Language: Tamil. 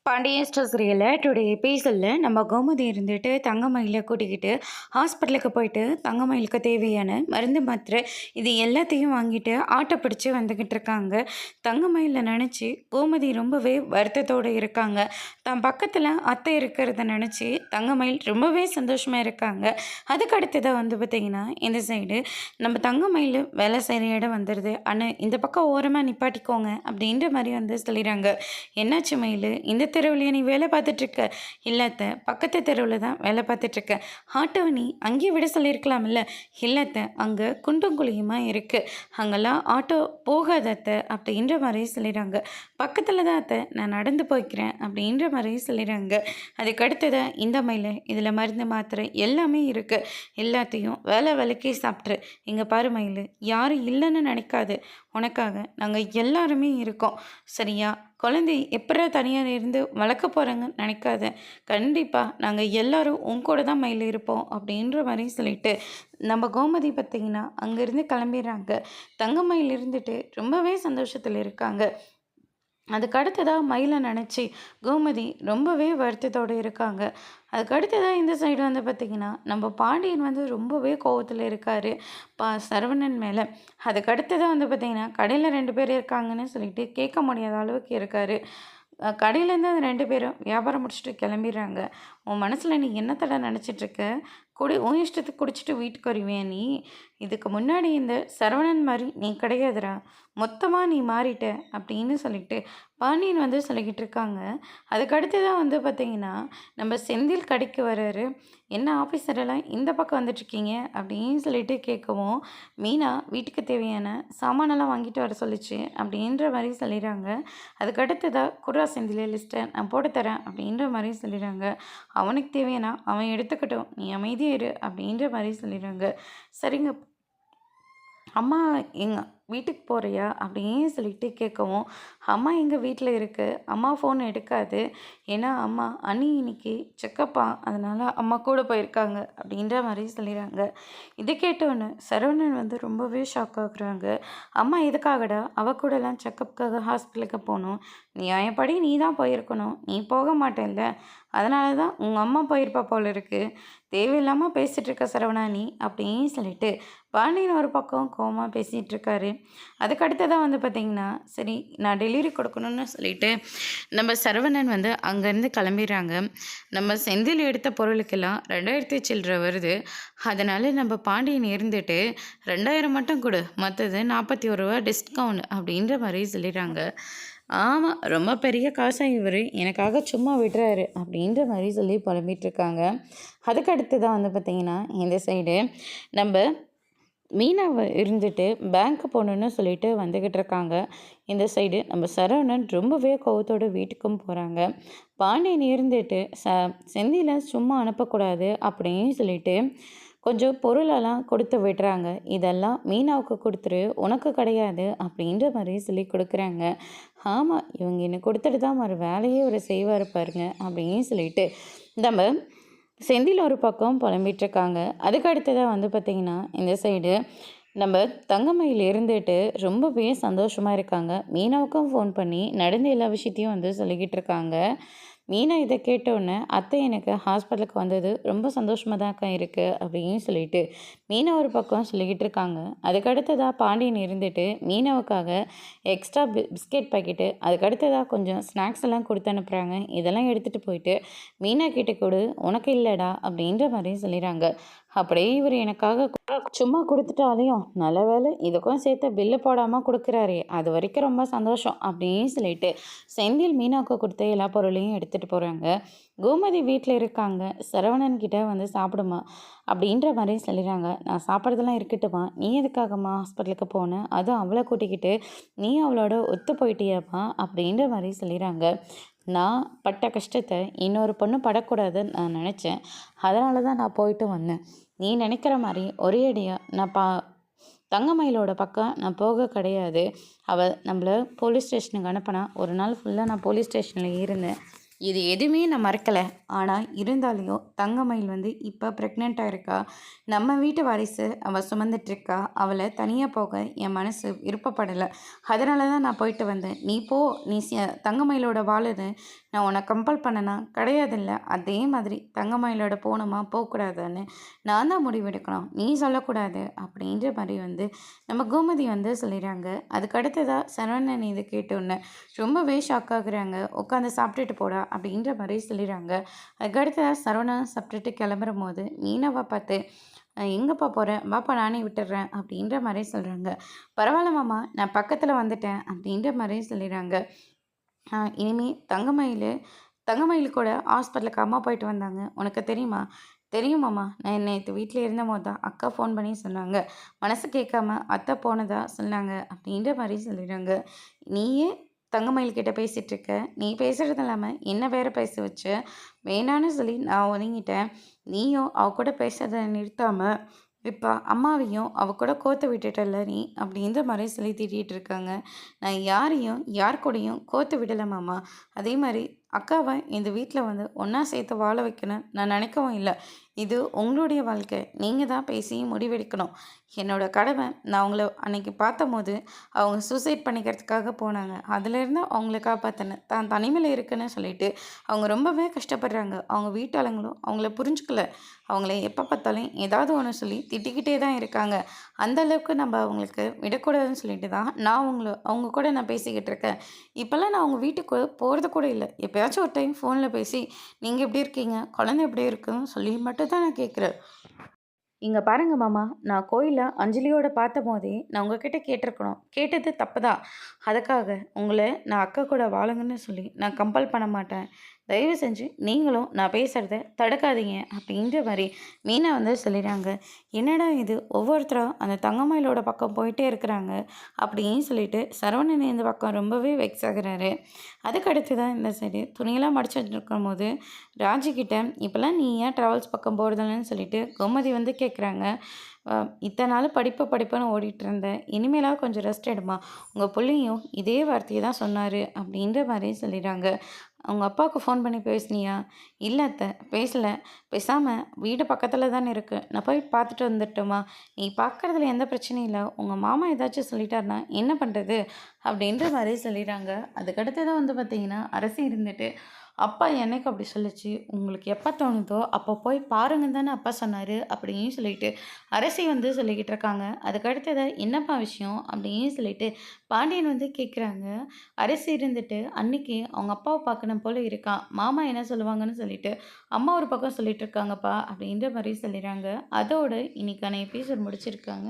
பாண்டியன் ஸ்டோர் சீரியலில் டுடே எபிசோடில் நம்ம கோமதி இருந்துட்டு தங்கமயிலை கூட்டிக்கிட்டு ஹாஸ்பிட்டலுக்கு போயிட்டு தங்கமயிலுக்கு தேவையான மருந்து மாத்திரை இது எல்லாத்தையும் வாங்கிட்டு ஆட்டோ பிடிச்சி வந்துக்கிட்டு இருக்காங்க. தங்கமயிலை நினச்சி கோமதி ரொம்பவே வருத்தத்தோடு இருக்காங்க. தன் பக்கத்தில் அத்தை இருக்கிறத நினச்சி தங்கமயில் ரொம்பவே சந்தோஷமாக இருக்காங்க. அதுக்கு அடுத்ததாக பார்த்திங்கன்னா இந்த சைடு நம்ம தங்கமயில் வேலை செய்கிற இடம் வந்துடுது. ஆனால் இந்த பக்கம் ஓரமாக நிப்பாட்டிக்கோங்க அப்படின்ற மாதிரி சொல்லிடுறாங்க. என்னாச்சு மயில், இந்த தெருவுலையே நீ வேலை பார்த்துட்ருக்க? இல்லத்த, பக்கத்து தெருவில் தான் வேலை பார்த்துட்ருக்க. ஆட்டோவை நீ அங்கேயே விட சொல்லியிருக்கலாம்ல? இல்லத்த, அங்கே குண்டும் குழியுமா இருக்குது, அங்கெல்லாம் ஆட்டோ போகாதத்த அப்படின்ற மாதிரி சொல்லிடுறாங்க. பக்கத்தில் தான் அத்தை, நான் நடந்து போய்க்கிறேன் அப்படின்ற மாதிரி சொல்லிடுறாங்க. அதுக்கு அடுத்ததான் இந்த மயில் இதில் மருந்து மாத்திரை எல்லாமே இருக்குது, எல்லாத்தையும் வேலை வேலைக்கே சாப்பிட்ரு. இங்கே பாரு மயில், யாரும் இல்லைன்னு நினைக்காது, உனக்காக நாங்கள் எல்லாருமே இருக்கோம் சரியா? குழந்தை எப்படா தனியாக இருந்து வளர்க்க போகிறாங்கன்னு நினைக்காத, கண்டிப்பாக நாங்கள் எல்லோரும் உன் கூட தான் மயில் இருப்போம் அப்படின்ற மாதிரி சொல்லிட்டு நம்ம கோமதி பார்த்திங்கன்னா அங்கேருந்து கிளம்பிடுறாங்க. தங்கமயில் இருந்துட்டு ரொம்பவே சந்தோஷத்தில் இருக்காங்க. அதுக்கு அடுத்ததாக மயிலை நினச்சி கோமதி ரொம்பவே வருத்தத்தோடு இருக்காங்க. அதுக்கு அடுத்ததாக இந்த சைடு பார்த்திங்கன்னா நம்ம பாண்டியன் ரொம்பவே கோவத்தில் இருக்கார் சரவணன் மேலே. அதுக்கு அடுத்ததாக பார்த்திங்கன்னா கடையில் 2 பேர் இருக்காங்கன்னு சொல்லிட்டு கேட்க முடியாத அளவுக்கு இருக்கார். கடையிலேருந்து அந்த 2 பேரும் வியாபாரம் முடிச்சுட்டு கிளம்பிடுறாங்க. உன் மனசில் நீ என்னத்தடா நினச்சிட்ருக்க? உன் இஷ்டத்துக்கு குடிச்சிட்டு வீட்டுக்கு வருவேன் நீ? இதுக்கு முன்னாடி இந்த சரவணன் மாதிரி நீ கிடையாதுடா, மொத்தமாக நீ மாறிட்ட அப்படின்னு சொல்லிட்டு பாண்டியன் சொல்லிக்கிட்டு இருக்காங்க. அதுக்கு அடுத்து தான் பார்த்திங்கன்னா நம்ம செந்தில் கடைக்கு வர்றாரு. என்ன ஆஃபீஸரெல்லாம் இந்த பக்கம் வந்துட்ருக்கீங்க அப்படின்னு சொல்லிட்டு கேட்கவும், மீனா வீட்டுக்கு தேவையான சாமானெல்லாம் வாங்கிட்டு வர சொல்லிச்சு அப்படின்ற மாதிரி சொல்லிடுறாங்க. அதுக்கு அடுத்ததாக குர்ரா செந்தில் லிஸ்ட்டை நான் போட்டு தரேன் அப்படின்ற மாதிரி சொல்லிடுறாங்க. அவனுக்கு தேவையானா அவன் எடுத்துக்கட்டும், நீ அமைதியாக இரு அப்படின்ற மாதிரி சொல்லிடுறாங்க. சரிங்க அம்மா, எங்கள் வீட்டுக்கு போகிறியா அப்படின்னு சொல்லிட்டு கேட்கவும், அம்மா எங்கள் வீட்டில் இருக்குது, அம்மா ஃபோன் எடுக்காது, ஏன்னா அம்மா அண்ணி இன்னைக்கு செக்கப்பா, அதனால் அம்மா கூட போயிருக்காங்க அப்படின்ற மாதிரி சொல்லிடுறாங்க. இதை கேட்டோன்னு சரவணன் ரொம்பவே ஷாக் ஆகுறாங்க. அம்மா எதுக்காகடா அவ கூடலாம் செக்கப்புக்காக ஹாஸ்பிட்டலுக்கு போகணும்? நியாயப்படி நீ தான் போயிருக்கணும், நீ போக மாட்டேல்ல, அதனால தான் உங்கள் அம்மா போயிருப்பா போல இருக்குது, தேவையில்லாமல் பேசிகிட்டு இருக்க சரவணா நீ அப்படின்னு சொல்லிட்டு பாண்டியன் ஒரு பக்கம் கோவமாக பேசிகிட்டு இருக்காரு. அதுக்கு அடுத்ததாக பார்த்திங்கன்னா சரி நான் டெலிவரி கொடுக்கணும்னு சொல்லிட்டு நம்ம சரவணன் அங்கேருந்து கிளம்பிடுறாங்க. நம்ம செந்தில் எடுத்த பொருளுக்கெல்லாம் 2000 சில்லற வருது, அதனால் நம்ம பாண்டியன் இருந்துட்டு 2000 மட்டும் கொடு, மற்றது 41 ரூபா டிஸ்கவுண்ட் அப்படின்ற மாதிரி சொல்லிடுறாங்க. ஆமாம், ரொம்ப பெரிய காசாக இவர் எனக்காக சும்மா விடுறாரு அப்படின்ற மாதிரி சொல்லி புலம்பிகிட்ருக்காங்க. அதுக்கு அடுத்து தான் பார்த்திங்கன்னா இந்த சைடு நம்ம மீனாவை இருந்துட்டு பேங்க்கு போகணுன்னு சொல்லிட்டு வந்துக்கிட்டு இருக்காங்க. இந்த சைடு நம்ம சரவணன் ரொம்பவே கோவத்தோடு வீட்டுக்கும் போகிறாங்க. பாண்டியன் இருந்துட்டு செந்தில சும்மா அனுப்பக்கூடாது அப்படின்னு சொல்லிட்டு கொஞ்சம் பொருளெல்லாம் கொடுத்து விடுறாங்க. இதெல்லாம் மீனாவுக்கு கொடுத்துரு, உனக்கு கிடையாது அப்படின்ற மாதிரி சொல்லி கொடுக்குறாங்க. ஆமாம், இவங்க என்ன கொடுத்துட்டு தான் ஒரு வேலையே ஒரு செய்வார் பாருங்க அப்படின்னு சொல்லிட்டு நம்ம செந்தில் ஒரு பக்கம் புலம்பிகிட்ருக்காங்க. அதுக்கு அடுத்ததாக பார்த்திங்கன்னா இந்த சைடு நம்ம தங்கமயில் இருந்துட்டு ரொம்பவே சந்தோஷமாக இருக்காங்க. மீனாவுக்கும் ஃபோன் பண்ணி நடந்த எல்லா விஷயத்தையும் சொல்லிக்கிட்டு இருக்காங்க. மீனா இதை கேட்டோடனே அத்தை எனக்கு ஹாஸ்பிட்டலுக்கு வந்தது ரொம்ப சந்தோஷமாக தான்க்கா இருக்குது அப்படின்னு சொல்லிட்டு மீனா ஒரு பக்கம் சொல்லிக்கிட்டு இருக்காங்க. அதுக்கடுத்ததாக பாண்டியன் இருந்துட்டு மீனாவுக்காக எக்ஸ்ட்ரா பிஸ்கெட் பாக்கெட்டு, அதுக்கடுத்ததாக கொஞ்சம் ஸ்நாக்ஸ் எல்லாம் கொடுத்து அனுப்புகிறாங்க. இதெல்லாம் எடுத்துகிட்டு போயிட்டு மீனா கிட்ட கொடு, உனக்கு இல்லைடா அப்படின்ற மாதிரி சொல்லிடுறாங்க. அப்படியே இவர் எனக்காக சும்மா கொடுத்துட்டாலையும் நல்ல வேலை இதுக்கும் சேர்த்து பில்லு போடாமல் கொடுக்குறாரே, அது வரைக்கும் ரொம்ப சந்தோஷம் அப்படின்னு சொல்லிட்டு செந்தில் மீனாவுக்கு கொடுத்த எல்லா பொருளையும் எடுத்துகிட்டு போகிறாங்க. கோமதி வீட்டில் இருக்காங்க. சரவணன் கிட்ட சாப்பிடுமா அப்படின்ற மாதிரி சொல்லிடுறாங்க. நான் சாப்பிட்றதெல்லாம் இருக்கட்டுமா, நீ எதுக்காகம்மா ஹாஸ்பிட்டலுக்கு போனேன், அதுவும் அவளை கூட்டிக்கிட்டு நீ அவளோட ஒத்து போயிட்டியாப்பா அப்படின்ற மாதிரி சொல்லிடுறாங்க. நான் பட்ட கஷ்டத்தை இன்னொரு பொண்ணு படக்கூடாதுன்னு நான் நினச்சேன், அதனால தான் நான் போயிட்டு வந்தேன். நீ நினைக்கிற மாதிரி ஒரே அடியாக நான் தங்கமயிலோட பக்கம் நான் போக கிடையாது. அவள் நம்மளை போலீஸ் ஸ்டேஷனுக்கு அனுப்பினா ஒரு நாள் ஃபுல்லாக நான் போலீஸ் ஸ்டேஷனில் இருந்தேன். இது எதுவுமே நான் மறக்கல. ஆனா, இருந்தாலும் தங்கமயில் வந்து இப்ப பிரெக்னன்ட்டா இருக்கா. நம்ம வீட்டு வாரிசு அவ சுமந்துட்டுருக்கா. அவள தனியா போக என் மனசு விருப்பப்படல. அதனால தான் நான் போயிட்டு வந்தேன். நீ போ, நீ தங்கமயிலோட வாழுன்னு நான் உன்ன கம்பல் பண்ணனா? கிடையாதுல்ல. அதே மாதிரி தங்கமயிலோட போணுமா, போக்கூடாதான்னு நான் தான் முடிவெடுக்கணும். நீ சொல்லக்கூடாது. அப்படின்ற மாரி வந்து நம்ம கோமதி வந்து சொல்லிடுறாங்க. அதுக்கு அடுத்ததா சரவணன் இத கேட்டோன்னே ரொம்பவே ஷாக் ஆகுறாங்க. "உட்காந்து சாப்பிட்டுட்டு போடா" அப்படின்ற மாரி சொல்லிடுறாங்க. அதுக்கு அடுத்ததா சரவணன் சாப்பிட்டுட்டு கிளம்புறம்போது மீனாவ பார்த்து, எங்கப்பா போற? வாப்பா நானே விட்டுர்றேன்" அப்படின்ற மாரி சொல்றாங்க. "பரவால்ல மாமா, நான் பக்கத்துல வந்துட்டேன்" அப்படின்ற மாரி சொல்லிடுறாங்க. இனிமே தங்கமயிலு கூட ஹாஸ்பிட்டலுக்கு அம்மா போயிட்டு வந்தாங்க. உனக்கு தெரியுமா? தெரியும் மாமா. நான் நேத்து வீட்ல இருந்தபோது தான் அக்கா ஃபோன் பண்ணி சொன்னாங்க. மனசு கேட்காம அத்தை போனதா சொன்னாங்க. அப்படின்ற மாரி சொல்லிடுறாங்க. நீயே தங்கமயில் கிட்ட பேசிட்டுருக்க. நீ பேசுறது இல்லாம என்ன வேற பேச வச்ச. வேணான்னு சொல்லி நான் ஒதுங்கிட்டேன். நீயும் அவ கூட பேசுறத நிறுத்தாம, இப்ப அம்மாவையும் அவ கூட கோர்த்து விட்டுட்டல்ல நீ, அப்படின்ற மாரி சொல்லி திட்டிட்டு இருக்காங்க. நான் யாரையும், யார் கூடயும் கோர்த்து விடல மாமா. அதே மாரி அக்காவ இந்த வீட்ல வந்து ஒண்ணா சேர்த்து வாழ வைக்கணும்னு நான் நினைக்கவும் இல்ல. இது உங்களுடைய வாழ்க்கை. நீங்க தான் பேசி முடிவெடுக்கணும். என்னோட கடமை நான் அவங்கள அன்னைக்கு பார்த்தம்போது, அவங்க சூசைட் பண்ணிக்கிறதுக்காக போனாங்க. அதுலேருந்து அவங்கள காப்பாத்துனேன். தான் தனிமையில இருக்குன்னு சொல்லிட்டு, அவங்க ரொம்பவே கஷ்டப்படுறாங்க. அவங்க வீட்டாளுங்களும் அவங்கள புரிஞ்சுக்கல. அவங்கள எப்போ பார்த்தாலும் ஏதாவது ஒண்ணு சொல்லி திட்டிக்கிட்டே தான் இருக்காங்க. அந்த அளவுக்கு நம்ம அவங்களுக்கு விடக்கூடாதுன்னு சொல்லிட்டு தான் நான் அவங்க கூட நான் பேசிக்கிட்டு இருக்கேன். இப்போலாம் நான் அவங்க வீட்டுக்கு போறது கூட இல்ல. எப்பயாச்சும் ஒரு டைம் ஃபோன்ல பேசி, "நீங்க எப்படி இருக்கீங்க? குழந்தை எப்படி இருக்குன்னு?" சொல்லி மட்டும் தான் நான் கேட்குறேன். இங்க பாருங்க மாமா, நான் கோயில்ல அஞ்சலியோட பார்த்தபோதே, நான் உங்ககிட்ட கேட்டுருக்கணும். கேட்டது தப்பு தான். அதுக்காக உங்கள நான் அக்கா கூட வாழுங்கன்னு சொல்லி நான் கம்பல் பண்ண மாட்டேன். தயவு செஞ்சு நீங்களும் நான் பேசுறத தடுக்காதீங்க அப்படின்ற மாரி மீனா வந்து சொல்லிடுறாங்க. என்னடா இது ஒவ்வொருத்தரா அந்த தங்கமயிலோட பக்கம் போயிட்டே இருக்கிறாங்க அப்படின்னு சொல்லிட்டு சரவணன் இந்த பக்கம் ரொம்பவே வெக்ஸ் ஆகுறாரு. அதுக்கு அடுத்து தான் இந்த சைடு துணியெல்லாம் மடிச்சுட்டு இருக்கும்போது ராஜிக்கிட்ட இப்போலாம் நீ ஏன் ட்ராவல்ஸ் பக்கம் போகிறதில்லன்னு சொல்லிட்டு கோமதி வந்து கேட்குறாங்க. இத்தனை நாள் படிப்பு படிப்புன்னு ஓடிட்டு இருந்தேன். இனிமேலாவது கொஞ்சம் ரெஸ்ட் எடுமா. உங்கள் புள்ளையும் இதே வார்த்தையை தான் சொன்னார் அப்படின்ற மாதிரி சொல்லிடுறாங்க. அவங்க அப்பாவுக்கு ஃபோன் பண்ணி பேசுனியா? இல்ல அத்தை, பேசல. பேசாம வீடு பக்கத்துல தானே இருக்கு. நான் போய் பார்த்துட்டு வந்துரட்டுமா? நீ பார்க்கறதுல எந்த பிரச்சனையும் இல்ல. உங்க மாமா ஏதாச்சும் சொல்லிட்டாருன்னா என்ன பண்றது? அப்படின்ற மாரி சொல்லிடுறாங்க. அதுக்கடுத்து தான் வந்து பார்த்தீங்கன்னா, அரசி இருந்துட்டு, அப்பா என்னைக்கு அப்படி சொல்லுச்சு? உங்களுக்கு எப்ப தோணுதோ, அப்போ போய் பாருங்கன்னு தானே அப்பா சொன்னாரு. அப்படின்னு சொல்லிட்டு அரசி வந்து சொல்லிக்கிட்டு இருக்காங்க. அதுக்கு அடுத்ததா என்னப்பா விஷயம்? அப்படின்னு சொல்லிட்டு பாண்டியன் வந்து கேட்குறாங்க. அரசி இருந்துட்டு அன்னைக்கு அவங்க அப்பாவ பார்க்கணும் போல இருக்கான். மாமா என்ன சொல்லுவாங்கன்னு சொல்லிட்டு, அம்மா ஒரு பக்கம் சொல்லிட்டு இருக்காங்கப்பா அப்படின்ற மாரி சொல்லிடுறாங்க. அதோட இன்னைக்கான எபிசோட் முடிச்சிருக்காங்க.